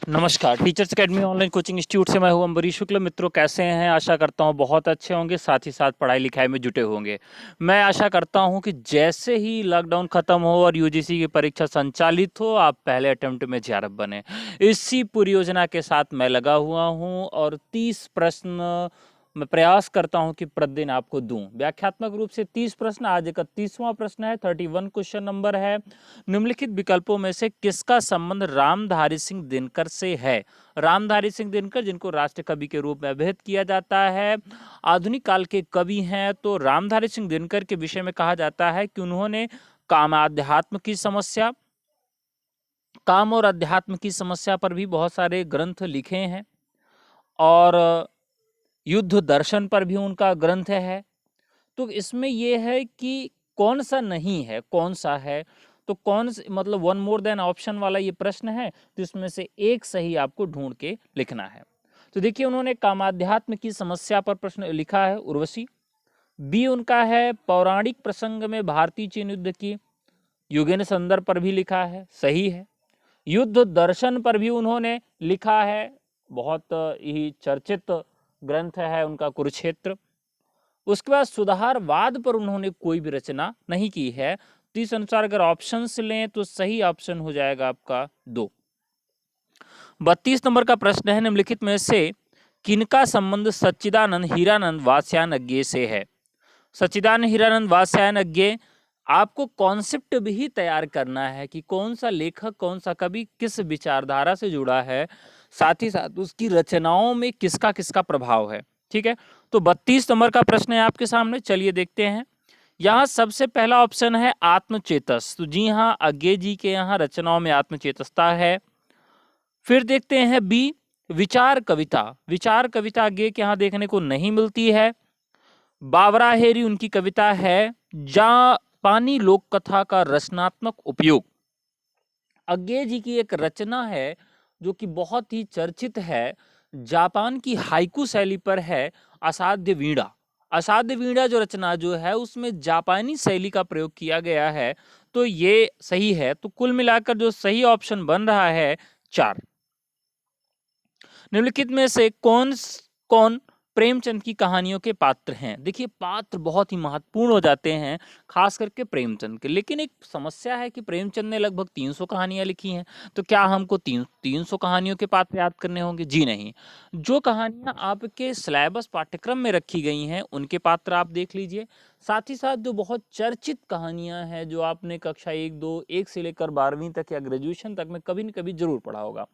नमस्कार, teachers academy online coaching institute से मैं हूं अम्बरीश शुक्ल। मित्रों, कैसे हैं? आशा करता हूं बहुत अच्छे होंगे, साथ ही साथ पढ़ाई लिखाई में जुटे होंगे। मैं आशा करता हूं कि जैसे ही लॉकडाउन खत्म हो और यूजीसी की परीक्षा संचालित हो, आप पहले अटेम्प्ट में जेआरएफ बने। इसी पूरी योजना के साथ मैं लगा हुआ हूं और 30 प्रश्न मैं प्रयास करता हूं कि प्रतिदिन आपको दूं। व्याख्यात्मक रूप से 30 प्रश्न, आज 31वां प्रश्न है, 31 क्वेश्चन नंबर है। निम्नलिखित विकल्पों में से किसका संबंध रामधारी सिंह दिनकर से है? रामधारी सिंह दिनकर, जिनको राष्ट्र कवि के रूप में अभिहित किया जाता है, आधुनिक काल के कवि हैं। तो रामधारी सिंह दिनकर के विषय में कहा जाता है कि उन्होंने काम और अध्यात्म की समस्या पर भी बहुत सारे ग्रंथ लिखे हैं और युद्ध दर्शन पर भी उनका ग्रंथ है। तो इसमें यह है कि कौन सा नहीं है, कौन सा है, तो मतलब वन मोर देन ऑप्शन वाला ये प्रश्न है। तो इसमें से एक सही आपको ढूंढ के लिखना है। तो देखिए, उन्होंने कामाध्यात्म की समस्या पर प्रश्न लिखा है, उर्वशी। बी उनका है पौराणिक प्रसंग में भारतीय चीन युद्ध की युगेन संदर्भ पर भी लिखा है, सही है। युद्ध दर्शन पर भी उन्होंने लिखा है, बहुत ही चर्चित ग्रंथ है उनका कुरुक्षेत्र। उसके बाद सुधारवाद पर उन्होंने कोई भी रचना नहीं की है। तो इस अनुसार अगर ऑप्शंस लें तो सही ऑप्शन हो जाएगा आपका 2। 32 नंबर का प्रश्न है, निम्नलिखित में से किनका संबंध सच्चिदानंद हीरानंद वात्स्यायन से है? सच्चिदानंद हीरानंद वात्स्यायन, आपको कॉन्सेप्ट भी तैयार करना है कि कौन सा लेखक, कौन सा कवि किस विचारधारा से जुड़ा है, साथ ही साथ उसकी रचनाओं में किसका किसका प्रभाव है। ठीक है, तो 32 नंबर का प्रश्न है आपके सामने। चलिए देखते हैं। यहाँ सबसे पहला ऑप्शन है आत्मचेतस। तो जी हाँ, अज्ञे जी के यहाँ रचनाओं में आत्मचेतसता है। फिर देखते हैं बी, विचार कविता। विचार कविता अज्ञे के यहाँ देखने को नहीं मिलती है। बावरा हेरी उनकी कविता है। जापानी लोक कथा का रचनात्मक उपयोग, अज्ञे जी की एक रचना है जो कि बहुत ही चर्चित है, जापान की हाइकू शैली पर है, असाध्य वीणा। असाध्य वीणा जो रचना जो है उसमें जापानी शैली का प्रयोग किया गया है। तो ये सही है। तो कुल मिलाकर जो सही ऑप्शन बन रहा है 4। निम्नलिखित में से कौन कौन प्रेमचंद की कहानियों के पात्र हैं? देखिए, पात्र बहुत ही महत्वपूर्ण हो जाते हैं, खास करके प्रेमचंद के। लेकिन एक समस्या है कि प्रेमचंद ने लगभग 300 कहानियां लिखी हैं। तो क्या हमको 300 कहानियों के पात्र याद करने होंगे? जी नहीं। जो कहानियां आपके सिलेबस पाठ्यक्रम में रखी गई हैं उनके पात्र आप देख लीजिए। साथ ही साथ जो बहुत चर्चित कहानियां हैं, जो आपने कक्षा 1 से लेकर 12वीं तक या ग्रेजुएशन तक में कभी न कभी जरूर पढ़ा होगा।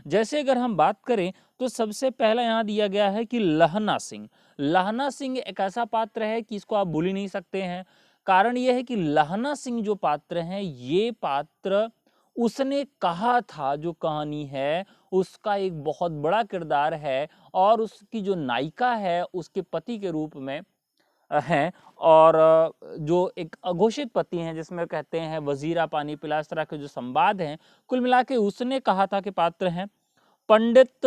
जैसे अगर हम बात करें तो सबसे पहला यहाँ दिया गया है कि लहना सिंह। लहना सिंह एक ऐसा पात्र है कि इसको आप भूल ही नहीं सकते हैं। कारण यह है कि लहना सिंह जो पात्र हैं, ये पात्र उसने कहा था जो कहानी है उसका एक बहुत बड़ा किरदार है और उसकी जो नायिका है उसके पति के रूप में हैं। और जो एक अघोषित पति हैं जिसमें कहते हैं वजीरा पानी पिला, इस तरह के जो संवाद हैं, कुल मिला के उसने कहा था कि पात्र हैं पंडित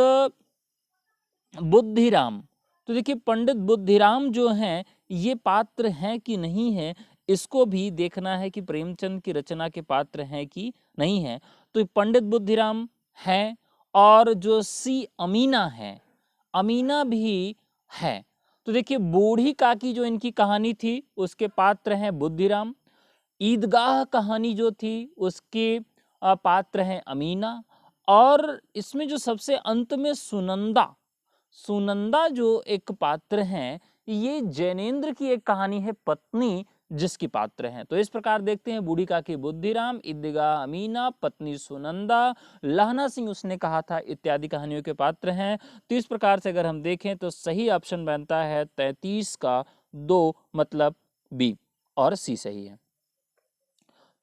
बुद्धिराम। तो देखिए, पंडित बुद्धिराम जो हैं ये पात्र हैं कि नहीं है, इसको भी देखना है कि प्रेमचंद की रचना के पात्र हैं कि नहीं है। तो पंडित बुद्धिराम हैं और जो सी अमीना है, अमीना भी है। तो देखिए, बूढ़ी काकी जो इनकी कहानी थी उसके पात्र हैं बुद्धिराम। ईदगाह कहानी जो थी उसके पात्र हैं अमीना। और इसमें जो सबसे अंत में सुनंदा, सुनंदा जो एक पात्र हैं, ये जैनेन्द्र की एक कहानी है पत्नी, जिसकी पात्र हैं। तो इस प्रकार देखते हैं, बूढ़ी काकी बुद्धिराम, ईदगाह अमीना, पत्नी सुनंदा, लहना सिंह उसने कहा था, इत्यादि कहानियों के पात्र हैं। तो इस प्रकार से अगर हम देखें तो सही ऑप्शन बनता है 33 का 2, मतलब बी और सी सही है।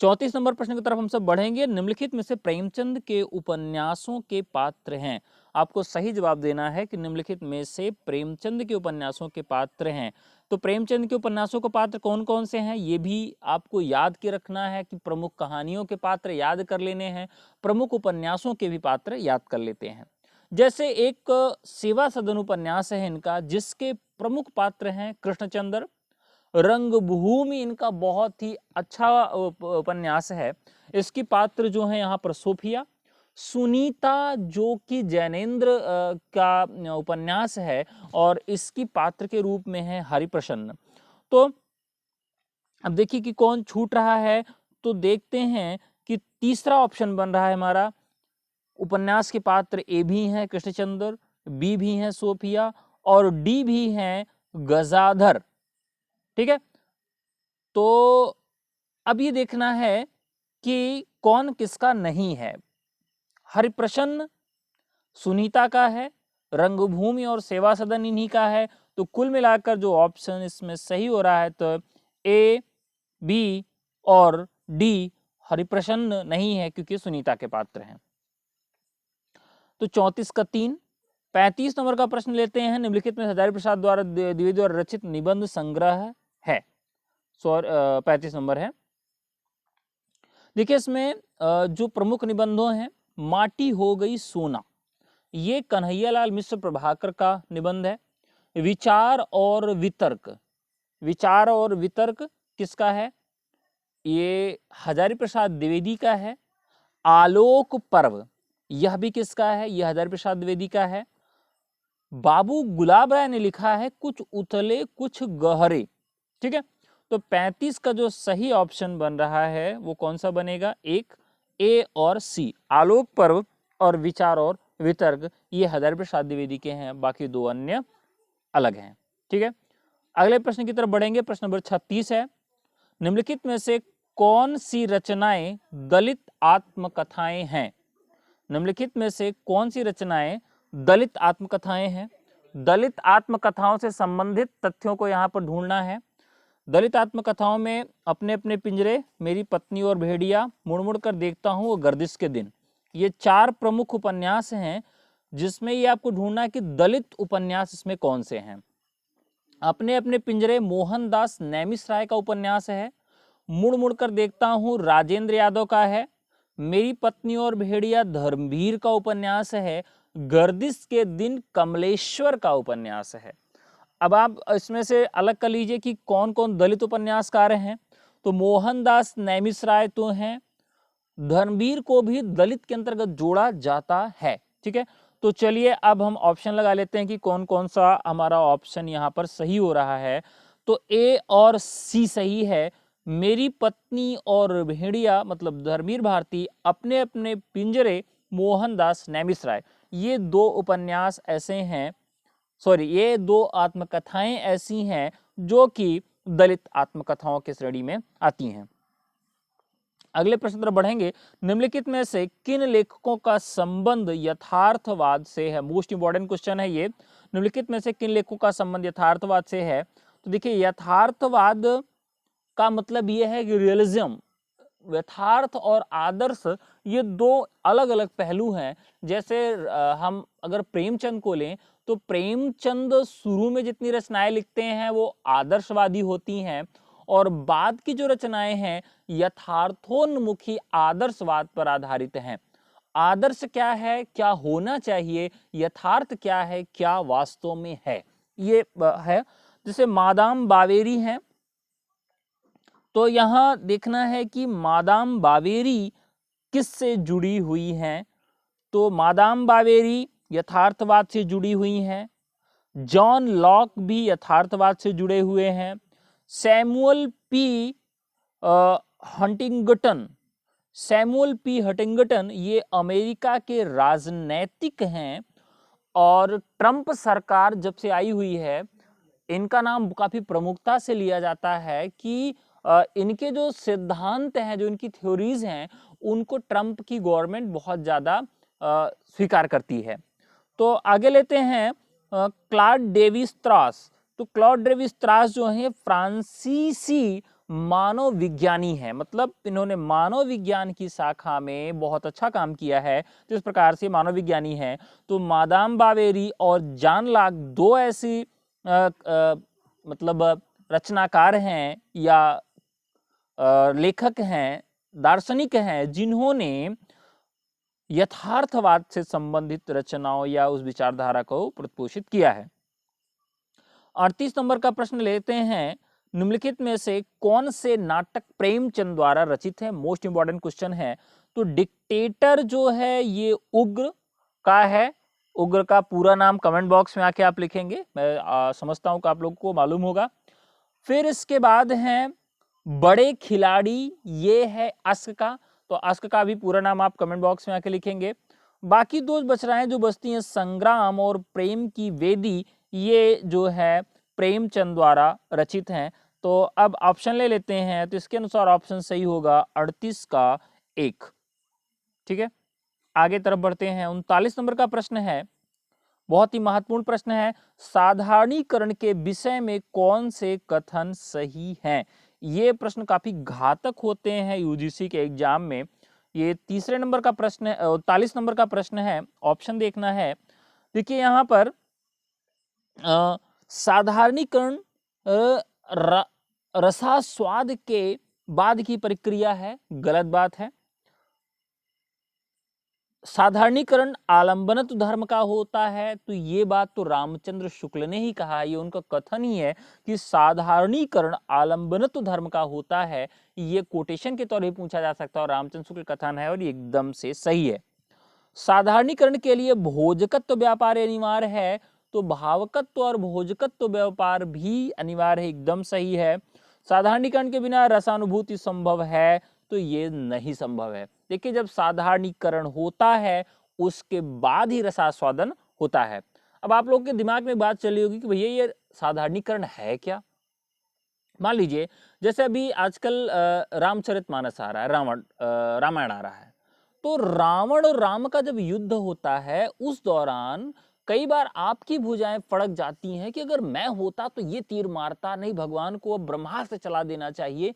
34 नंबर प्रश्न की तरफ हम सब बढ़ेंगे। निम्नलिखित में से प्रेमचंद के उपन्यासों के पात्र हैं। आपको सही जवाब देना है कि निम्नलिखित में से प्रेमचंद के उपन्यासों के पात्र हैं। तो प्रेमचंद के उपन्यासों के पात्र कौन कौन से हैं ये भी आपको याद के रखना है कि प्रमुख कहानियों के पात्र याद कर लेने हैं, प्रमुख उपन्यासों के भी पात्र याद कर लेते हैं। जैसे एक सेवा सदन उपन्यास है इनका, जिसके प्रमुख पात्र हैं कृष्णचंद्र। रंगभूमि इनका बहुत ही अच्छा उपन्यास है, इसकी पात्र जो है यहाँ पर सोफिया। सुनीता जो कि जैनेन्द्र का उपन्यास है और इसकी पात्र के रूप में है हरिप्रसन्न। तो अब देखिए कि कौन छूट रहा है, तो देखते हैं कि तीसरा ऑप्शन बन रहा है हमारा, उपन्यास के पात्र ए भी हैं कृष्णचंद्र, बी भी हैं सोफिया और डी भी हैं गजाधर। ठीक है, तो अब ये देखना है कि कौन किसका नहीं है। हरिप्रसन्न सुनीता का है, रंगभूमि और सेवा सदन इन्हीं का है। तो कुल मिलाकर जो ऑप्शन इसमें सही हो रहा है तो ए, बी और डी हरिप्रसन्न नहीं है क्योंकि सुनीता के पात्र हैं। तो 34 का 3। 35 नंबर का प्रश्न लेते हैं। निम्नलिखित में हजारी प्रसाद द्वारा द्विवेदी द्वारा रचित निबंध संग्रह है। 35 नंबर है। देखिए इसमें जो प्रमुख निबंधों हैं, माटी हो गई सोना, ये कन्हैयालाल मिश्र प्रभाकर का निबंध है। विचार और वितर्क, विचार और वितर्क किसका है? ये हजारी प्रसाद द्विवेदी का है। आलोक पर्व, यह भी किसका है? यह हजारी प्रसाद द्विवेदी का है। बाबू गुलाब राय ने लिखा है कुछ उथले कुछ गहरे। ठीक है, तो 35 का जो सही ऑप्शन बन रहा है वो कौन सा बनेगा? एक, ए और सी, आलोक पर्व और विचार और वितर्क, ये हजारी प्रसाद द्विवेदी के हैं, बाकी दो अन्य अलग हैं। ठीक है, अगले प्रश्न की तरफ बढ़ेंगे। प्रश्न नंबर 36 है। निम्नलिखित में से कौन सी रचनाएं दलित आत्मकथाएं हैं? निम्नलिखित में से कौन सी रचनाएं दलित आत्मकथाएं हैं? दलित आत्मकथाओं से संबंधित तथ्यों को यहाँ पर ढूंढना है। दलित आत्मकथाओं में अपने अपने पिंजरे, मेरी पत्नी और भेड़िया, मुड़ मुड़ कर देखता हूं और गर्दिश के दिन, ये 4 प्रमुख उपन्यास हैं जिसमें ये आपको ढूंढना है कि दलित उपन्यास इसमें कौन से हैं। अपने अपने पिंजरे मोहनदास नैमिष-राय का उपन्यास है। मुड़ मुड़ कर देखता हूं राजेंद्र यादव का है। मेरी पत्नी और भेड़िया धर्मवीर का उपन्यास है। गर्दिश के दिन कमलेश्वर का उपन्यास है। अब आप इसमें से अलग कर लीजिए कि कौन कौन दलित उपन्यासकार हैं। तो मोहनदास नैमिष-राय तो हैं, धर्मवीर को भी दलित के अंतर्गत जोड़ा जाता है। ठीक है, तो चलिए अब हम ऑप्शन लगा लेते हैं कि कौन कौन सा हमारा ऑप्शन यहाँ पर सही हो रहा है। तो ए और सी सही है। मेरी पत्नी और भेड़िया मतलब धर्मवीर भारती, अपने अपने पिंजरे मोहनदास नैमिष-राय, ये 2 उपन्यास ऐसे हैं, सॉरी ये 2 आत्मकथाएं ऐसी हैं जो कि दलित आत्मकथाओं की श्रेणी में आती हैं। अगले प्रश्न तरफ बढ़ेंगे। निम्नलिखित में से किन लेखकों का संबंध यथार्थवाद से है? मोस्ट इंपॉर्टेंट क्वेश्चन है ये। निम्नलिखित में से किन लेखकों का संबंध यथार्थवाद से है? तो देखिए यथार्थवाद का मतलब ये है कि रियलिज्म, यथार्थ और आदर्श ये 2 अलग अलग पहलू हैं। जैसे हम अगर प्रेमचंद को लें तो प्रेमचंद शुरू में जितनी रचनाएं लिखते हैं वो आदर्शवादी होती हैं और बाद की जो रचनाएं हैं यथार्थोन्मुखी आदर्शवाद पर आधारित हैं। आदर्श क्या है, क्या होना चाहिए, यथार्थ क्या है, क्या वास्तव में है, ये है। जैसे मादाम बावेरी हैं, तो यहां देखना है कि मादाम बावेरी किससे जुड़ी हुई हैं। तो मादाम बावेरी यथार्थवाद से जुड़ी हुई हैं। जॉन लॉक भी यथार्थवाद से जुड़े हुए हैं। Samuel P Huntington, Samuel P Huntington ये अमेरिका के राजनैतिक हैं और ट्रंप सरकार जब से आई हुई है इनका नाम काफी प्रमुखता से लिया जाता है कि इनके जो सिद्धांत हैं, जो इनकी थ्योरीज हैं, उनको ट्रंप की गवर्नमेंट बहुत ज्यादा स्वीकार करती है। तो आगे लेते हैं क्लॉड डेविस त्रास। तो क्लॉड डेविस त्रास जो है फ्रांसीसी मानव विज्ञानी है, मतलब इन्होंने मानव विज्ञान की शाखा में बहुत अच्छा काम किया है, जिस प्रकार से मानव विज्ञानी है। तो मादाम बावेरी और जॉन लॉक 2 ऐसी मतलब रचनाकार हैं या लेखक हैं, दार्शनिक हैं जिन्होंने यथार्थवाद से संबंधित रचनाओं या उस विचारधारा को प्रतिपोषित किया है। 38 नंबर का प्रश्न लेते हैं। निम्नलिखित में से कौन से नाटक प्रेमचंद द्वारा रचित है? मोस्ट इंपॉर्टेंट क्वेश्चन है। तो डिक्टेटर जो है ये उग्र का है। उग्र का पूरा नाम कमेंट बॉक्स में आके आप लिखेंगे, मैं समझता हूं कि आप लोगों को मालूम होगा। फिर इसके बाद हैं बड़े खिलाड़ी, ये है अस्क का, तो अस्क का भी पूरा नाम आप कमेंट बॉक्स में आके लिखेंगे। बाकी दो बचराएं जो बचती हैं, संग्राम और प्रेम की वेदी, ये जो है प्रेमचंद द्वारा रचित हैं। तो अब ऑप्शन ले लेते हैं, तो इसके अनुसार ऑप्शन सही होगा 38 का 1। ठीक है, आगे तरफ बढ़ते हैं। 39 नंबर का प्रश्न है, बहुत ही महत्वपूर्ण प्रश्न है, साधारणीकरण के विषय में कौन से कथन सही हैं। ये प्रश्न काफी घातक होते हैं यूजीसी के एग्जाम में। ये तीसरे नंबर का प्रश्न है, 39 नंबर का प्रश्न है, ऑप्शन देखना है। देखिए यहाँ पर साधारणीकरण रसास्वाद के बाद की प्रक्रिया है, गलत बात है। साधारणीकरण आलंबनत्व धर्म का होता है, तो ये बात तो रामचंद्र शुक्ल ने ही कहा, ये उनका कथन ही है कि साधारणीकरण आलंबनत्व धर्म का होता है। ये कोटेशन के तौर पे पूछा जा सकता है और रामचंद्र शुक्ल कथन है और ये एकदम से सही है। साधारणीकरण के लिए भोजकत्व व्यापार अनिवार्य है, तो भावकत्व और भोजकत्व व्यापार भी अनिवार्य है, एकदम सही है। साधारणीकरण के बिना रसानुभूति संभव है, तो ये नहीं संभव है। देखिए, जब साधारणीकरण होता है उसके बाद ही रसास्वादन होता है। अब आप लोगों के दिमाग में बात चली होगी कि भैया ये साधारणीकरण है क्या। मान लीजिए जैसे अभी आजकल रामचरितमानस आ रहा है, रामायण आ रहा है, तो रावण और राम का जब युद्ध होता है उस दौरान कई बार आपकी भुजाएं फड़क जाती हैं कि अगर मैं होता तो ये तीर मारता, नहीं भगवान को अब ब्रह्मास्त्र चला देना चाहिए।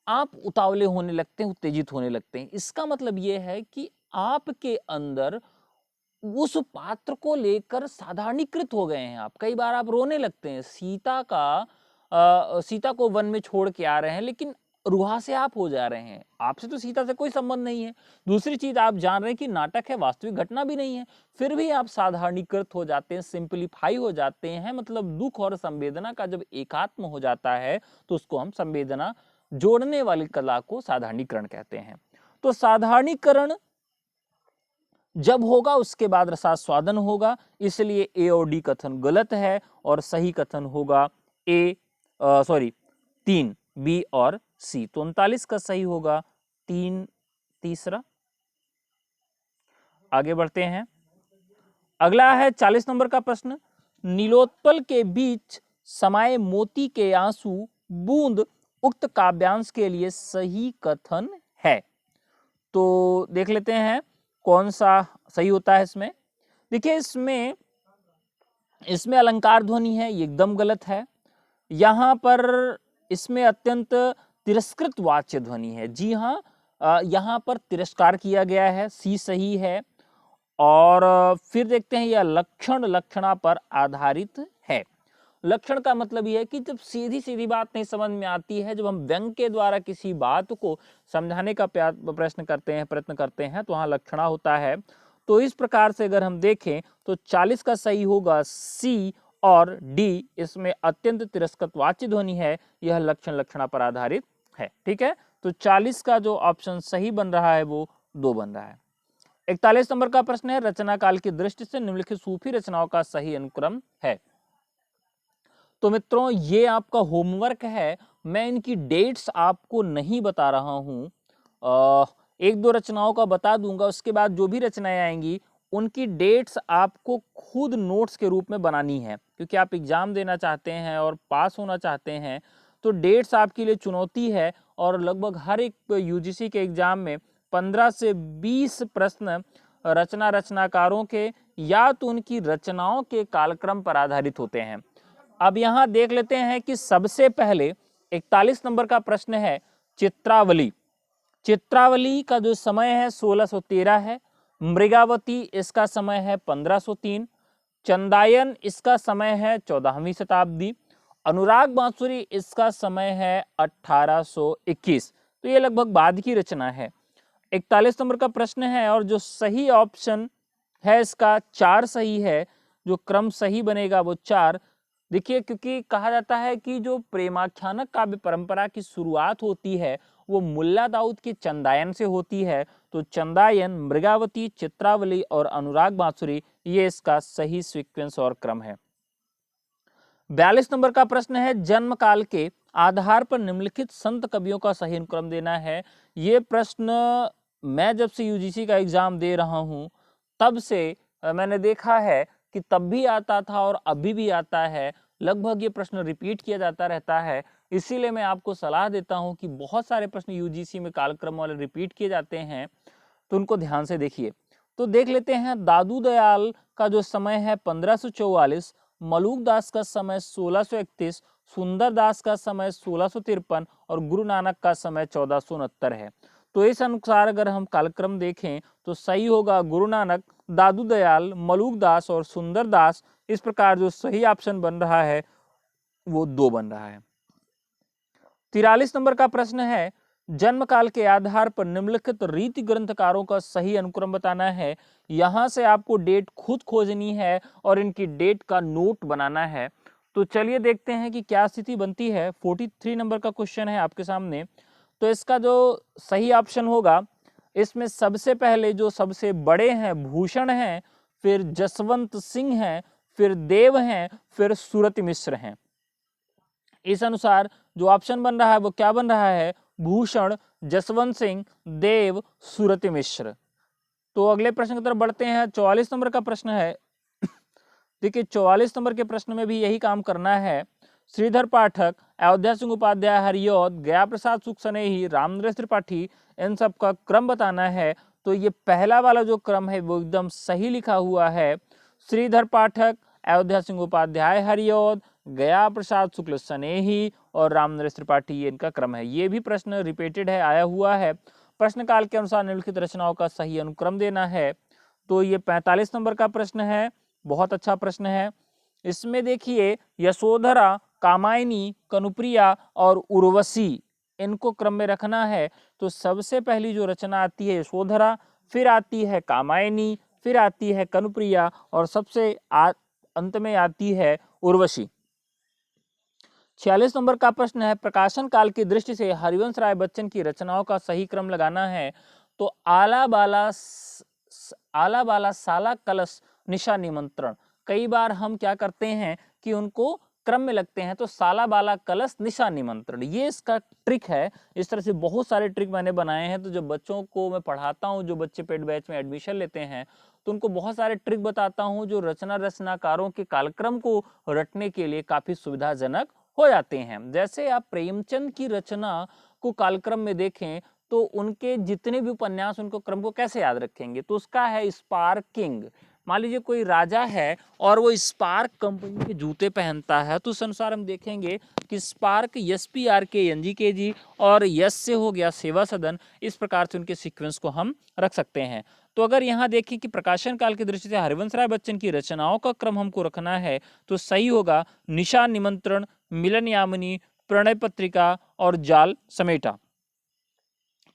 आप उतावले होने लगते हैं, उत्तेजित होने लगते हैं। इसका मतलब यह है कि आपके अंदर उस पात्र को लेकर साधारणीकृत हो गए हैं आप। कई बार आप रोने लगते हैं, सीता को वन में छोड़ के आ रहे हैं लेकिन रुहा से आप हो जा रहे हैं, आपसे तो सीता से कोई संबंध नहीं है। दूसरी चीज आप जान रहे हैं कि नाटक है, वास्तविक घटना भी नहीं है, फिर भी आप साधारणीकृत हो जाते हैं, सिंपलीफाई हो जाते हैं। मतलब दुख और संवेदना का जब एकात्म हो जाता है तो उसको हम संवेदना जोड़ने वाली कला को साधारणीकरण कहते हैं। तो साधारणीकरण जब होगा उसके बाद रसास्वादन होगा, इसलिए ए और डी कथन गलत है और सही कथन होगा तीन, बी और सी। तो 39 का सही होगा तीसरा। आगे बढ़ते हैं, अगला है 40 नंबर का प्रश्न, नीलोत्पल के बीच समाये मोती के आंसू बूंद उक्त काव्यांश के लिए सही कथन है। तो देख लेते हैं कौन सा सही होता है इसमें। देखिए, इसमें अलंकार ध्वनि है, ये एकदम गलत है। यहां पर इसमें अत्यंत तिरस्कृत वाच्य ध्वनि है, जी हाँ, यहां पर तिरस्कार किया गया है, सी सही है। और फिर देखते हैं यह लक्षण लक्षणा पर आधारित है। लक्षण का मतलब यह है कि जब सीधी सीधी बात नहीं समझ में आती है, जब हम व्यंग के द्वारा किसी बात को समझाने का प्रयत्न करते हैं तो वहां लक्षणा होता है। तो इस प्रकार से अगर हम देखें तो 40 का सही होगा सी और डी, इसमें अत्यंत तिरस्कृत वाच्य ध्वनि है, यह लक्षण लक्षणा पर आधारित है। ठीक है, तो 40 का जो ऑप्शन सही बन रहा है वो 2 बन रहा है। 41 नंबर का प्रश्न है, रचना काल की दृष्टि से निम्नलिखित सूफी रचनाओं का सही अनुक्रम है। तो मित्रों, ये आपका होमवर्क है, मैं इनकी डेट्स आपको नहीं बता रहा हूं, एक दो रचनाओं का बता दूंगा, उसके बाद जो भी रचनाएं आएंगी उनकी डेट्स आपको खुद नोट्स के रूप में बनानी है, क्योंकि आप एग्जाम देना चाहते हैं और पास होना चाहते हैं। तो डेट्स आपके लिए चुनौती है और लगभग हर एक यूजीसी के एग्जाम में 15 से 20 प्रश्न रचनाकारों के या तो उनकी रचनाओं के कालक्रम पर आधारित होते हैं। अब यहां देख लेते हैं कि सबसे पहले 41 नंबर का प्रश्न है, चित्रावली। चित्रावली का जो समय है 1613 है। मृगावती इसका समय है 1503। चंदायन इसका समय है 14वीं शताब्दी। अनुराग बांसुरी इसका समय है 1821। तो ये लगभग बाद की रचना है। 41 नंबर का प्रश्न है और जो सही ऑप्शन है इसका 4 सही है, जो क्रम सही बनेगा वो 4। देखिए, क्योंकि कहा जाता है कि जो प्रेमाख्यानक काव्य परंपरा की शुरुआत होती है वो मुल्ला दाऊद के चंदायन से होती है। तो चंदायन, मृगावती, चित्रावली और अनुराग बांसुरी, ये इसका सही सीक्वेंस और क्रम है। 42 नंबर का प्रश्न है, जन्म काल के आधार पर निम्नलिखित संत कवियों का सही अनुक्रम देना है। ये प्रश्न मैं जब से यूजीसी का एग्जाम दे रहा हूं तब से मैंने देखा है कि तब भी आता था और अभी भी आता है। लगभग ये प्रश्न रिपीट किया जाता रहता है। इसीलिए मैं आपको सलाह देता हूं कि बहुत सारे प्रश्न यूजीसी में कालक्रम वाले रिपीट किए जाते हैं, तो उनको ध्यान से देखिए। तो देख लेते हैं, दादू दयाल का जो समय है 1544, मलूक दास का समय 1631, सुंदर दास का समय 1653 और गुरु नानक का समय 1469 है। तो इस अनुसार अगर हम कालक्रम देखें तो सही होगा गुरु नानक, दादू दयाल, मलूक दास और सुंदर दास। इस प्रकार जो सही ऑप्शन बन रहा है वो 2 बन रहा है। 43 नंबर का प्रश्न है, जन्म काल के आधार पर निम्नलिखित रीति ग्रंथकारों का सही अनुक्रम बताना है। यहां से आपको डेट खुद खोजनी है और इनकी डेट का नोट बनाना है। तो चलिए देखते हैं कि क्या स्थिति बनती है। 43 नंबर का क्वेश्चन है आपके सामने। तो इसका जो सही ऑप्शन होगा, इसमें सबसे पहले जो सबसे बड़े हैं भूषण हैं, फिर जसवंत सिंह हैं, फिर देव हैं, फिर सूरत मिश्र हैं। इस अनुसार जो ऑप्शन बन रहा है वो क्या बन रहा है, भूषण, जसवंत सिंह, देव, सूरत मिश्र। तो अगले प्रश्न की तरफ बढ़ते हैं। 44 नंबर का प्रश्न है। देखिए 44 नंबर के प्रश्न में भी यही काम करना है। श्रीधर पाठक, अयोध्या सिंह उपाध्याय, हरिऔध, गया प्रसाद सुख स्नेही, रामनरेश त्रिपाठी, इन सब का क्रम बताना है। तो ये पहला वाला जो क्रम है वो एकदम सही लिखा हुआ है। श्रीधर पाठक, अयोध्या सिंह उपाध्याय, हरिऔध, गया प्रसाद शुक्ल स्नेही और रामनरेश त्रिपाठी, ये इनका क्रम है। ये भी प्रश्न रिपीटेड है, आया हुआ है। प्रश्न काल के अनुसार निम्नलिखित रचनाओं का सही अनुक्रम देना है। तो ये 45 नंबर का प्रश्न है, बहुत अच्छा प्रश्न है। इसमें देखिए यशोधरा, कामायनी, कनुप्रिया और उर्वशी, इनको क्रम में रखना है। तो सबसे पहली जो रचना आती है यशोधरा, फिर आती है कामायनी, फिर आती है कनुप्रिया और सबसे अंत में आती है उर्वशी। 46 नंबर का प्रश्न है, प्रकाशन काल की दृष्टि से हरिवंश राय बच्चन की रचनाओं का सही क्रम लगाना है। तो आला बाला साला कलश निशा निमंत्रण, कई बार हम क्या करते हैं कि उनको क्रम में लगते हैं। तो साला बाला कलश निशा निमंत्रण, ये इसका ट्रिक है। इस तरह से बहुत सारे ट्रिक मैंने बनाए हैं। तो जब बच्चों को मैं पढ़ाता हूँ, जो बच्चे पेड बैच में एडमिशन लेते हैं, तो उनको बहुत सारे ट्रिक बताता हूँ जो रचनाकारों के कालक्रम को रटने के लिए काफी सुविधाजनक हो जाते हैं। जैसे आप प्रेमचंद की रचना को कालक्रम में देखें तो उनके जितने भी उपन्यास, उनको क्रम को कैसे याद रखेंगे। तो उसका है स्पार्किंग। मान लीजिए कोई राजा है और वो स्पार्क कंपनी के जूते पहनता है, तो उस अनुसार हम देखेंगे कि स्पार्क SPRKNGKG और यस से हो गया सेवा सदन। इस प्रकार से उनके सीक्वेंस को हम रख सकते हैं। तो अगर यहाँ देखें कि प्रकाशन काल की दृष्टि से हरिवंश राय बच्चन की रचनाओं का क्रम हमको रखना है, तो सही होगा निशा निमंत्रण, मिलन यामिनी, प्रणय पत्रिका और जाल समेटा।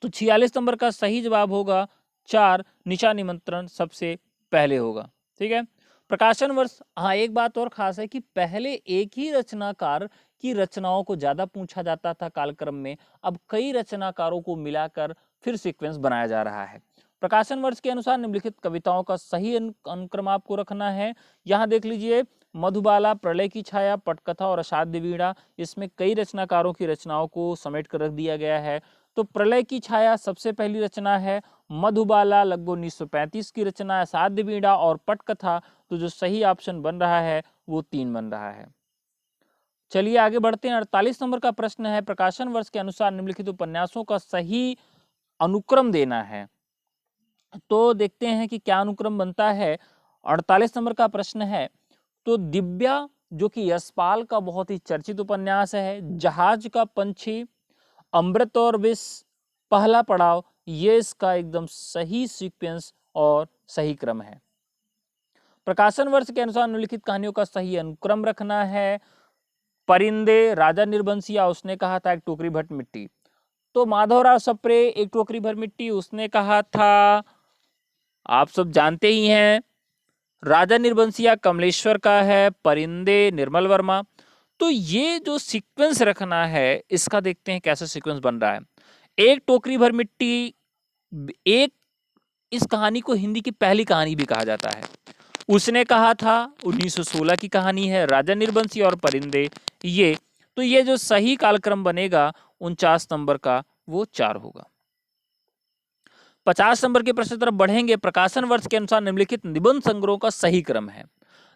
तो 46 नंबर का सही जवाब होगा 4, निशा निमंत्रण सबसे पहले होगा। ठीक है। प्रकाशन वर्ष, हाँ एक बात और खास है कि पहले एक ही रचनाकार की रचनाओं को ज्यादा पूछा जाता था कालक्रम में, अब कई रचनाकारों को मिलाकर फिर सीक्वेंस बनाया जा रहा है। प्रकाशन वर्ष के अनुसार निम्नलिखित कविताओं का सही अनुक्रम आपको रखना है। यहाँ देख लीजिए, मधुबाला, प्रलय की छाया, पटकथा और असाध्य वीणा, इसमें कई रचनाकारों की रचनाओं को समेट कर रख दिया गया है। तो प्रलय की छाया सबसे पहली रचना है, मधुबाला लगभग 1935 की रचना है, असाध्य वीणा और पटकथा। तो जो सही ऑप्शन बन रहा है वो 3 बन रहा है। चलिए आगे बढ़ते हैं। 48 नंबर का प्रश्न है, प्रकाशन वर्ष के अनुसार निम्नलिखित उपन्यासों का सही अनुक्रम देना है। तो देखते हैं कि क्या अनुक्रम बनता है। 48 नंबर का प्रश्न है, तो दिव्या जो कि यशपाल का बहुत ही चर्चित उपन्यास है, जहाज का पंछी, अमृत और विष, पहला पड़ाव, ये इसका एकदम सही सीक्वेंस और सही क्रम है। प्रकाशन वर्ष के अनुसार निम्नलिखित कहानियों का सही अनुक्रम रखना है। परिंदे, राजा निर्बंसिया, उसने कहा था एक टोकरी भर मिट्टी। तो माधवराव सप्रे, एक टोकरी भर मिट्टी, उसने कहा था, आप सब जानते ही हैं। राजा निर्बंसिया कमलेश्वर का है, परिंदे निर्मल वर्मा। तो ये जो सीक्वेंस रखना है, इसका देखते हैं कैसा सीक्वेंस बन रहा है। एक टोकरी भर मिट्टी, एक इस कहानी को हिंदी की पहली कहानी भी कहा जाता है। उसने कहा था 1916 की कहानी है, राजा निर्बंसी और परिंदे। ये तो ये जो सही कालक्रम बनेगा 49 नंबर का वो 4 होगा। 50 नंबर के प्रश्न तरफ बढ़ेंगे। प्रकाशन वर्ष के अनुसार निम्नलिखित निबंध संग्रह का सही क्रम है।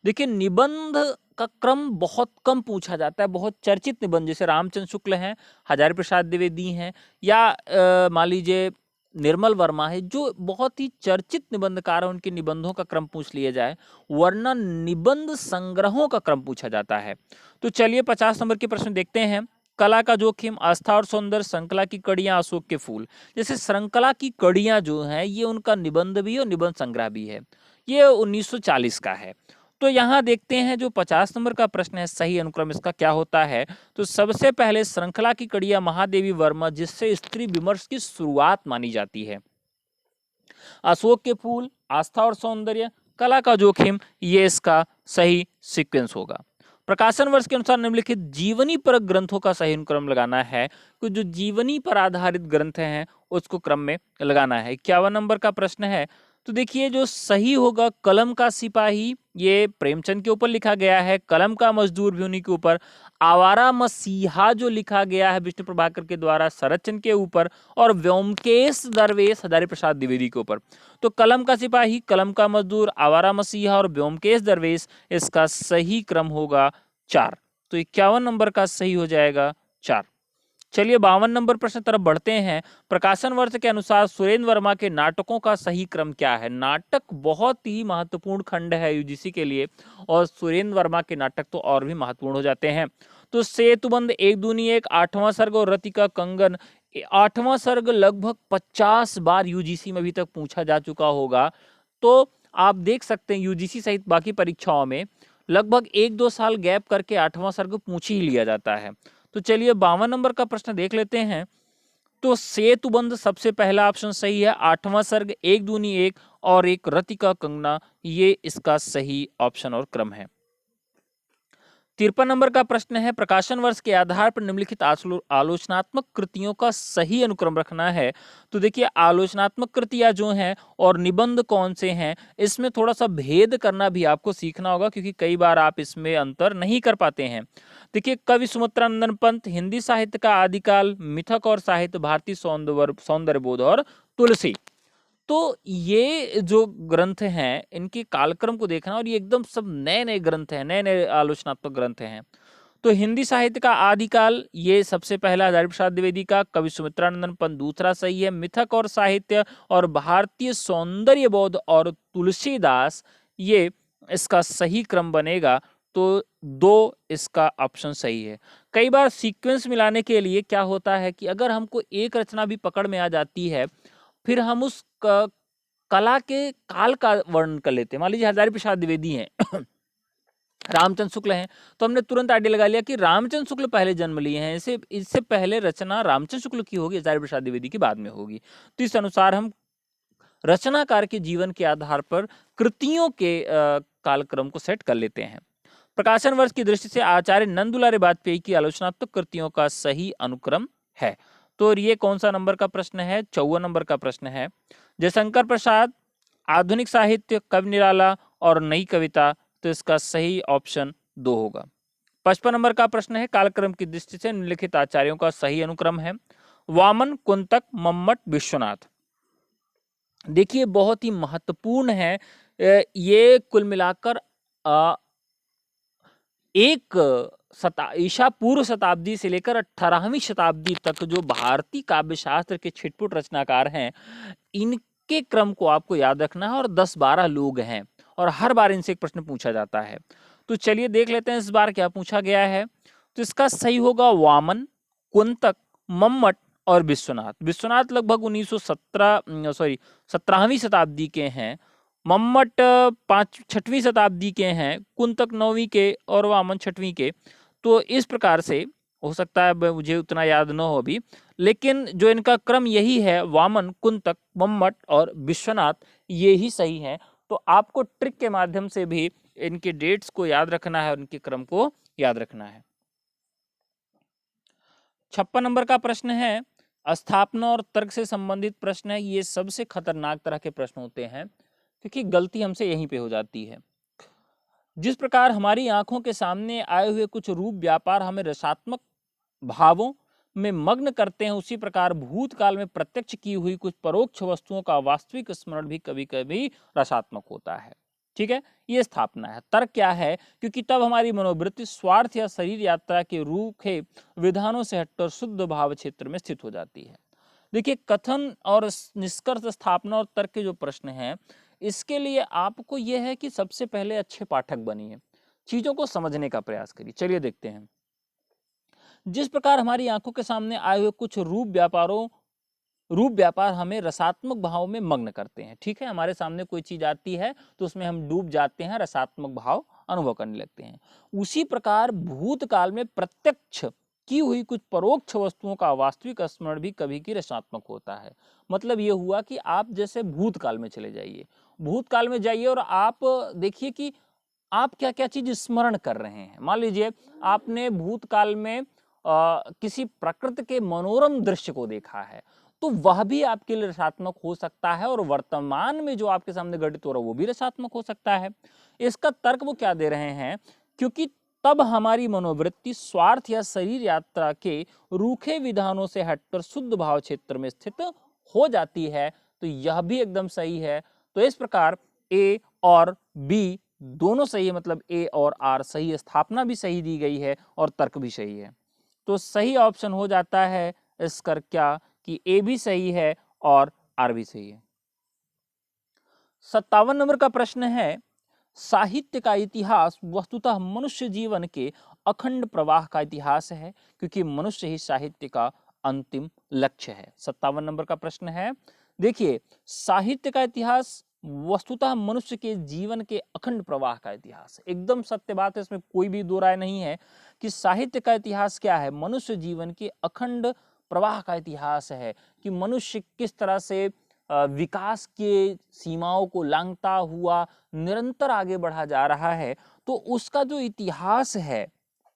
देखिए, निबंध का क्रम बहुत कम पूछा जाता है। बहुत चर्चित निबंध जैसे रामचंद्र शुक्ल हैं, हजारी प्रसाद द्विवेदी हैं, या मान लीजिए निर्मल वर्मा है, जो बहुत ही चर्चित निबंधकार है, उनके निबंधों का क्रम पूछ लिया जाए, वरना निबंध संग्रहों का क्रम पूछा जाता है। तो चलिए 50 नंबर के प्रश्न देखते हैं। कला का जोखिम, आस्था और सौंदर्य, श्रृंखला की कड़ियां, अशोक के फूल। जैसे श्रृंखला की कड़ियां जो है ये उनका निबंध भी और निबंध संग्रह भी है। ये 1940 का है। तो यहाँ देखते हैं जो 50 नंबर का प्रश्न है, सही अनुक्रम इसका क्या होता है। तो सबसे पहले श्रृंखला की कड़ियां महादेवी वर्मा, जिससे स्त्री विमर्श की शुरुआत मानी जाती है। अशोक के फूल, आस्था और सौंदर्य, कला का जोखिम, ये इसका सही सीक्वेंस होगा। प्रकाशन वर्ष के अनुसार निम्नलिखित जीवनी पर ग्रंथों का सही अनुक्रम लगाना है। तो जो जीवनी पर आधारित ग्रंथ हैं उसको क्रम में लगाना है। 51 नंबर का प्रश्न है। तो देखिए जो सही होगा, कलम का सिपाही ये प्रेमचंद के ऊपर लिखा गया है, कलम का मजदूर भी उन्हीं के ऊपर, आवारा मसीहा जो लिखा गया है विष्णु प्रभाकर के द्वारा शरद चंद्र के ऊपर, और व्योमकेश दरवेश हजारी प्रसाद द्विवेदी के ऊपर। तो कलम का सिपाही, कलम का मजदूर, आवारा मसीहा और व्योमकेश दरवेश, इसका सही क्रम होगा 4। तो 51 नंबर का सही हो जाएगा 4। चलिए 52 नंबर प्रश्न तरफ बढ़ते हैं। प्रकाशन वर्ष के अनुसार सुरेंद्र वर्मा के नाटकों का सही क्रम क्या है। नाटक बहुत ही महत्वपूर्ण खंड है यूजीसी के लिए, और सुरेंद्र वर्मा के नाटक तो और भी महत्वपूर्ण हो जाते हैं। तो सेतुबंध, एक दूनी एक, 8वां सर्ग और रति का कंगन। 8वां सर्ग लगभग 50 बार यूजीसी में अभी तक पूछा जा चुका होगा। तो आप देख सकते हैं यूजीसी सहित बाकी परीक्षाओं में लगभग 1-2 साल गैप करके 8वां सर्ग पूछ ही लिया जाता है। तो चलिए 52 नंबर का प्रश्न देख लेते हैं। तो सेतुबंध सबसे पहला ऑप्शन सही है। 8वां सर्ग, एक दूनी एक और एक, रति का कंगना, ये इसका सही ऑप्शन और क्रम है। 53 नंबर का प्रश्न है। प्रकाशन वर्ष के आधार पर निम्नलिखित आलोचनात्मक कृतियों का सही अनुक्रम रखना है। तो देखिए आलोचनात्मक कृतियां जो हैं और निबंध कौन से हैं, इसमें थोड़ा सा भेद करना भी आपको सीखना होगा, क्योंकि कई बार आप इसमें अंतर नहीं कर पाते हैं। देखिए कवि सुमित्रानंदन पंत, हिंदी साहित्य का आदिकाल, मिथक और साहित्य, भारतीय सौंदर्य बोध और तुलसी। तो ये जो ग्रंथ हैं इनके कालक्रम को देखना, और ये एकदम सब नए नए ग्रंथ हैं, नए नए आलोचनात्मक ग्रंथ हैं। तो हिंदी साहित्य का आदिकाल ये सबसे पहला हजारी प्रसाद द्विवेदी का, कवि सुमित्रानंदन पंत दूसरा सही है, मिथक और साहित्य और भारतीय सौंदर्य बोध और तुलसीदास, ये इसका सही क्रम बनेगा। तो 2 इसका ऑप्शन सही है। कई बार सीक्वेंस मिलाने के लिए क्या होता है कि अगर हमको एक रचना भी पकड़ में आ जाती है, फिर हम उस कला के काल का वर्णन कर लेते हैं। मान लीजिए हजारी प्रसाद द्विवेदी हैं रामचंद्र शुक्ल हैं, तो हमने तुरंत आइडिया लगा लिया कि रामचंद्र शुक्ल पहले जन्म लिए हैं, इससे पहले रचना रामचंद्र शुक्ल की होगी, हजारी प्रसाद द्विवेदी की बाद में होगी। तो इस अनुसार हम रचनाकार के जीवन के आधार पर कृतियों के कालक्रम को सेट कर लेते हैं। प्रकाशन वर्ष की दृष्टि से आचार्य नंदुलारे वाजपेयी की आलोचनात्मक कृतियों का सही अनुक्रम है। तो ये कौन सा नंबर का प्रश्न है? 54 नंबर का प्रश्न है। जयशंकर प्रसाद, आधुनिक साहित्य, कवि निराला और नई कविता, तो इसका सही ऑप्शन 2 होगा। 55 नंबर का प्रश्न है। कालक्रम की दृष्टि से निम्नलिखित आचार्यों का सही अनुक्रम है। वामन, कुंतक, मम्मट, विश्वनाथ। देखिए बहुत ही महत्वपूर्ण है। ये कुल मिलाकर ईसा पूर्व शताब्दी से लेकर 18वीं शताब्दी तक जो भारतीय काव्य शास्त्र के छिटपुट रचनाकार हैं, इनके क्रम को आपको याद रखना है, और 10-12 लोग हैं और हर बार इनसे एक प्रश्न पूछा जाता है। तो चलिए देख लेते हैं इस बार क्या पूछा गया है। तो इसका सही होगा वामन, कुंतक, मम्मट और विश्वनाथ। विश्वनाथ लगभग 17वीं शताब्दी के हैं, मम्मट 6वीं शताब्दी के हैं, कुंतक 9वीं के और वामन 6वीं के। तो इस प्रकार से हो सकता है मुझे उतना याद न हो अभी, लेकिन जो इनका क्रम यही है, वामन, कुंतक, मम्मट और विश्वनाथ, ये ही सही है। तो आपको ट्रिक के माध्यम से भी इनके डेट्स को याद रखना है और इनके क्रम को याद रखना है। 56 नंबर का प्रश्न है। स्थापना और तर्क से संबंधित प्रश्न है, ये सबसे खतरनाक तरह के प्रश्न होते हैं क्योंकि गलती हमसे यहीं पे हो जाती है। जिस प्रकार हमारी आंखों के सामने आए हुए कुछ रूप व्यापार हमें रसात्मक भावों में मग्न करते हैं, उसी प्रकार भूतकाल में प्रत्यक्ष की हुई कुछ परोक्ष वस्तुओं का वास्तविक स्मरण भी कभी कभी रसात्मक होता है। ठीक है, ये स्थापना है। तर्क क्या है? क्योंकि तब हमारी मनोवृत्ति स्वार्थ या शरीर यात्रा के रूखे विधानों से हटकर शुद्ध भाव क्षेत्र में स्थित हो जाती है। देखिए, कथन और निष्कर्ष, स्थापना और तर्क के जो प्रश्न हैं, इसके लिए आपको यह है कि सबसे पहले अच्छे पाठक बनिए, चीजों को समझने का प्रयास करिए। चलिए देखते हैं। जिस प्रकार हमारी आंखों के सामने आए हुए कुछ रूप व्यापार हमें रसात्मक भाव में मग्न करते हैं। ठीक है, हमारे सामने कोई चीज आती है तो उसमें हम डूब जाते हैं, रसात्मक भाव अनुभव करने लगते हैं। उसी प्रकार भूतकाल में प्रत्यक्ष की हुई कुछ परोक्ष वस्तुओं का वास्तविक स्मरण भी कभी की रसात्मक होता है। मतलब ये हुआ कि आप जैसे भूतकाल में चले जाइए, भूतकाल में जाइए और आप देखिए कि आप क्या क्या चीज स्मरण कर रहे हैं। मान लीजिए आपने भूतकाल में किसी प्रकृति के मनोरम दृश्य को देखा है, तो वह भी आपके लिए रसात्मक हो सकता है, और वर्तमान में जो आपके सामने घटित हो रहा है वो भी रसात्मक हो सकता है। इसका तर्क वो क्या दे रहे हैं? क्योंकि तब हमारी मनोवृत्ति स्वार्थ या शरीर यात्रा के रूखे विधानों से हटकर शुद्ध भाव क्षेत्र में स्थित हो जाती है। तो यह भी एकदम सही है। तो इस प्रकार ए और बी दोनों सही है, मतलब ए और आर सही है, स्थापना भी सही दी गई है और तर्क भी सही है। तो सही ऑप्शन हो जाता है इसका क्या कि ए भी सही है और आर भी सही है। 57 नंबर का प्रश्न है, साहित्य का इतिहास वस्तुतः मनुष्य जीवन के अखंड प्रवाह का इतिहास है, क्योंकि मनुष्य ही साहित्य का अंतिम लक्ष्य है। 57 नंबर का प्रश्न है, देखिए, साहित्य का इतिहास वस्तुतः मनुष्य के जीवन के अखंड प्रवाह का इतिहास है। एकदम सत्य बात है, इसमें कोई भी दो राय नहीं है कि साहित्य का इतिहास क्या है? मनुष्य जीवन के अखंड प्रवाह का इतिहास है कि मनुष्य किस तरह से विकास के सीमाओं को लांघता हुआ निरंतर आगे बढ़ा जा रहा है। तो उसका जो इतिहास है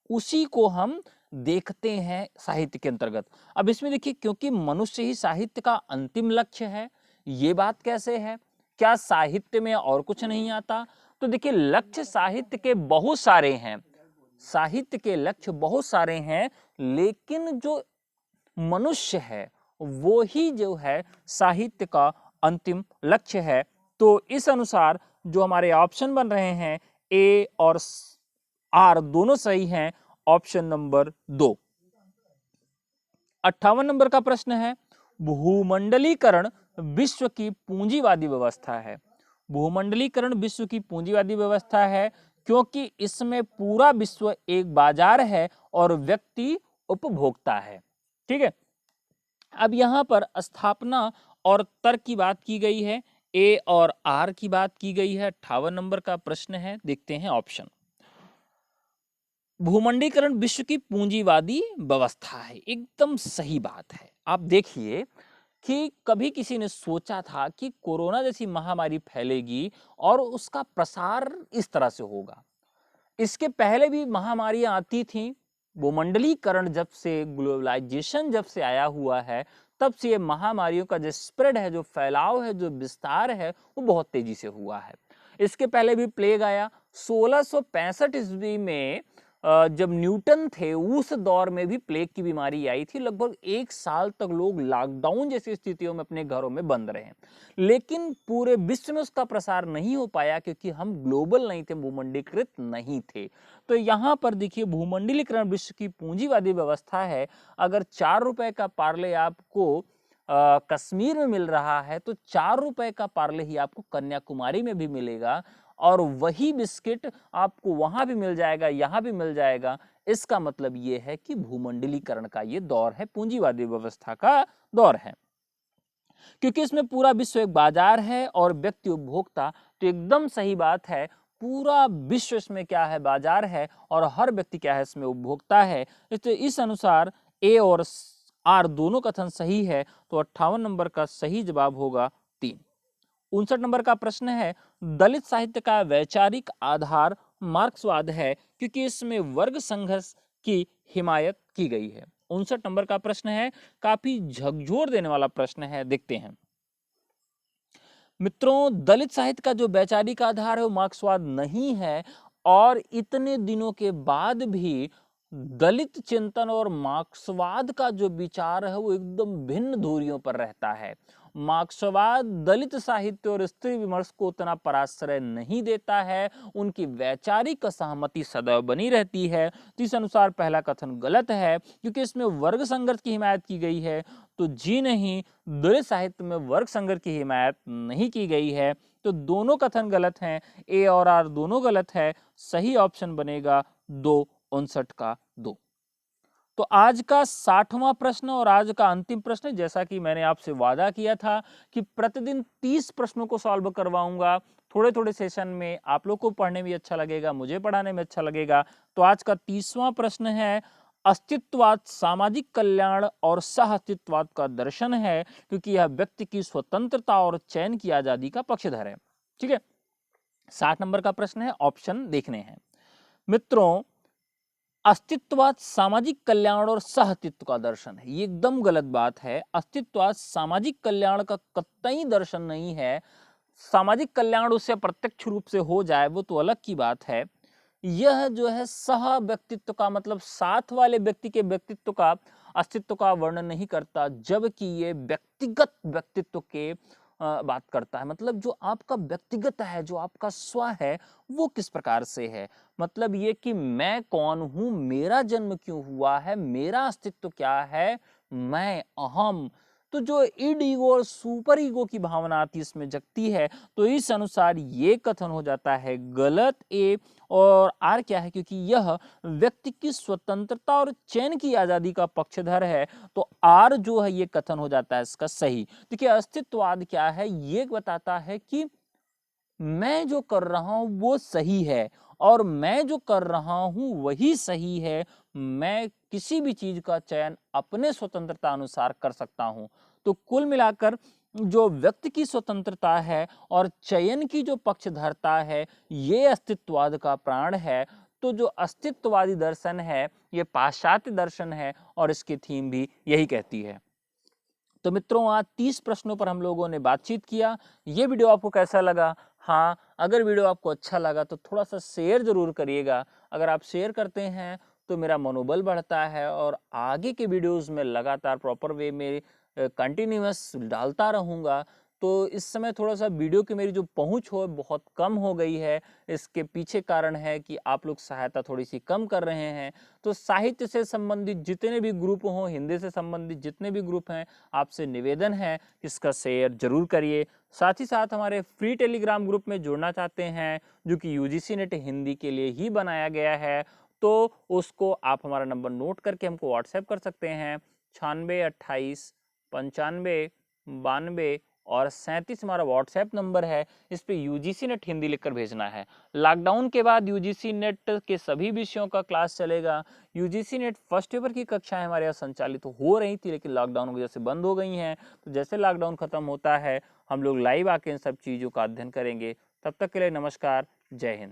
उसी को हम देखते हैं साहित्य के अंतर्गत। अब इसमें देखिए, क्योंकि मनुष्य ही साहित्य का अंतिम लक्ष्य है, ये बात कैसे है? क्या साहित्य में और कुछ नहीं आता? तो देखिए, लक्ष्य साहित्य के बहुत सारे हैं, साहित्य के लक्ष्य बहुत सारे हैं, लेकिन जो मनुष्य है वो ही जो है साहित्य का अंतिम लक्ष्य है। तो इस अनुसार जो हमारे ऑप्शन बन रहे हैं ए और आर दोनों सही हैं। Option number 2। 58 नंबर का प्रश्न है, भूमंडलीकरण विश्व की पूंजीवादी व्यवस्था है। भूमंडलीकरण विश्व की पूंजीवादी व्यवस्था है क्योंकि इसमें पूरा विश्व एक बाजार है और व्यक्ति उपभोक्ता है। ठीक है, अब यहां पर स्थापना और तर्क की बात की गई है, ए और आर की बात की गई है। 58 नंबर का प्रश्न है, देखते हैं ऑप्शन। भूमंडलीकरण विश्व की पूंजीवादी व्यवस्था है, एकदम सही बात है। आप देखिए कि कभी किसी ने सोचा था कि कोरोना जैसी महामारी फैलेगी और उसका प्रसार इस तरह से होगा? इसके पहले भी महामारियां आती थीं। भूमंडलीकरण जब से, ग्लोबलाइजेशन जब से आया हुआ है, तब से ये महामारियों का जो स्प्रेड है, जो फैलाव है, जो विस्तार है, वो बहुत तेजी से हुआ है। इसके पहले भी प्लेग आया 1665 ईस्वी में। जब न्यूटन थे उस दौर में भी प्लेग की बीमारी आई थी। लगभग 1 साल तक लोग लॉकडाउन जैसी स्थितियों में अपने घरों में बंद रहे, लेकिन पूरे विश्व में उसका प्रसार नहीं हो पाया क्योंकि हम ग्लोबल नहीं थे, भूमंडलीकृत नहीं थे। तो यहाँ पर देखिए, भूमंडलीकरण विश्व की पूंजीवादी व्यवस्था है। अगर 4 रुपए का पार्ले आपको कश्मीर में मिल रहा है, तो 4 रुपए का पार्ले ही आपको कन्याकुमारी में भी मिलेगा, और वही बिस्किट आपको वहां भी मिल जाएगा, यहां भी मिल जाएगा। इसका मतलब ये है कि भूमंडलीकरण का ये दौर है, पूंजीवादी व्यवस्था का दौर है, क्योंकि इसमें पूरा विश्व एक बाजार है और व्यक्ति उपभोक्ता। तो एकदम सही बात है, पूरा विश्व इसमें क्या है? बाजार है, और हर व्यक्ति क्या है? इसमें उपभोक्ता है। तो इस अनुसार ए और आर दोनों कथन सही है। तो 58 नंबर का सही जवाब होगा 3। 59 नंबर का प्रश्न है, दलित साहित्य का वैचारिक आधार मार्क्सवाद है क्योंकि इसमें वर्ग संघर्ष की हिमायत की गई है। 59 नंबर का प्रश्न है, काफी झकझोर देने वाला प्रश्न है, देखते हैं। मित्रों, दलित साहित्य का जो वैचारिक आधार है वो मार्क्सवाद नहीं है, और इतने दिनों के बाद भी दलित चिंतन और मार्क्सवाद का जो विचार है वो एकदम भिन्न दूरियों पर रहता है। मार्क्सवाद दलित साहित्य और स्त्री विमर्श को उतना पराश्रय नहीं देता है, उनकी वैचारिक असहमति सदैव बनी रहती है। तो इस अनुसार पहला कथन गलत है, क्योंकि इसमें वर्ग संघर्ष की हिमायत की गई है। तो जी नहीं, दलित साहित्य में वर्ग संघर्ष की हिमायत नहीं की गई है। तो दोनों कथन गलत हैं, ए और आर दोनों गलत है। सही ऑप्शन बनेगा 259 का 2। तो आज का 60वां प्रश्न और आज का अंतिम प्रश्न, जैसा कि मैंने आपसे वादा किया था कि प्रतिदिन 30 प्रश्नों को सॉल्व करवाऊंगा। थोड़े थोड़े सेशन में आप लोग को पढ़ने में अच्छा लगेगा, मुझे पढ़ाने में अच्छा लगेगा। तो आज का 30वां प्रश्न है, अस्तित्ववाद सामाजिक कल्याण और सह अस्तित्ववाद का दर्शन है, क्योंकि यह व्यक्ति की स्वतंत्रता और चयन की आजादी का पक्षधर है। ठीक है, 60 नंबर का प्रश्न है, ऑप्शन देखने हैं। मित्रों, अस्तित्ववाद सामाजिक कल्याण और सह अस्तित्व का दर्शन है, ये एकदम गलत बात है। अस्तित्ववाद सामाजिक कल्याण का कतई दर्शन नहीं है। सामाजिक कल्याण उससे प्रत्यक्ष रूप से हो जाए वो तो अलग की बात है। यह जो है सह व्यक्तित्व का, मतलब साथ वाले व्यक्ति के व्यक्तित्व का, अस्तित्व का वर्णन नहीं करता, जबकि ये व्यक्तिगत व्यक्तित्व के बात करता है। मतलब जो आपका व्यक्तिगत है, जो आपका स्व है, वो किस प्रकार से है। मतलब ये कि मैं कौन हूं, मेरा जन्म क्यों हुआ है, मेरा अस्तित्व क्या है, मैं अहम। तो जो इड ईगो और सुपर ईगो की भावना आती है, इसमें जगती है। तो इस अनुसार ये कथन हो जाता है गलत। ए और आर क्या है, क्योंकि यह व्यक्ति की स्वतंत्रता और चयन की आजादी का पक्षधर है। तो आर जो है ये कथन हो जाता है इसका सही। देखिए, अस्तित्ववाद क्या है, ये बताता है कि मैं जो कर रहा हूं वो सही है, और मैं जो कर रहा हूं वही सही है। मैं किसी भी चीज का चयन अपने स्वतंत्रता अनुसार कर सकता हूं। तो कुल मिलाकर जो व्यक्ति की स्वतंत्रता है और चयन की जो पक्षधरता है, ये अस्तित्ववाद का प्राण है। तो जो अस्तित्ववादी दर्शन है ये पाश्चात्य दर्शन है, और इसकी थीम भी यही कहती है। तो मित्रों, आज 30 प्रश्नों पर हम लोगों ने बातचीत किया। ये वीडियो आपको कैसा लगा? हाँ, अगर वीडियो आपको अच्छा लगा तो थोड़ा सा शेयर जरूर करिएगा। अगर आप शेयर करते हैं तो मेरा मनोबल बढ़ता है, और आगे के वीडियोस में लगातार प्रॉपर वे में कंटिन्यूअस डालता रहूँगा। तो इस समय थोड़ा सा वीडियो की मेरी जो पहुंच हो बहुत कम हो गई है। इसके पीछे कारण है कि आप लोग सहायता थोड़ी सी कम कर रहे हैं। तो साहित्य से संबंधित जितने भी ग्रुप हों, हिंदी से संबंधित जितने भी ग्रुप हैं, आपसे निवेदन है कि इसका शेयर जरूर करिए। साथ ही साथ हमारे फ्री टेलीग्राम ग्रुप में जुड़ना चाहते हैं, जो कि यूजीसी नेट हिंदी के लिए ही बनाया गया है, तो उसको आप हमारा नंबर नोट करके हमको व्हाट्सएप कर सकते हैं। 96289592 और 37 हमारा व्हाट्सएप नंबर है। इस पे यूजीसी नेट हिंदी लिखकर भेजना है। लॉकडाउन के बाद यूजीसी नेट के सभी विषयों का क्लास चलेगा। यूजीसी नेट फर्स्ट पेपर की कक्षाएं हमारे यहाँ संचालित हो रही थी, लेकिन लॉकडाउन की वजह से बंद हो गई हैं। तो जैसे लॉकडाउन खत्म होता है, हम लोग लाइव आके इन सब चीज़ों का अध्ययन करेंगे। तब तक के लिए नमस्कार, जय हिंद।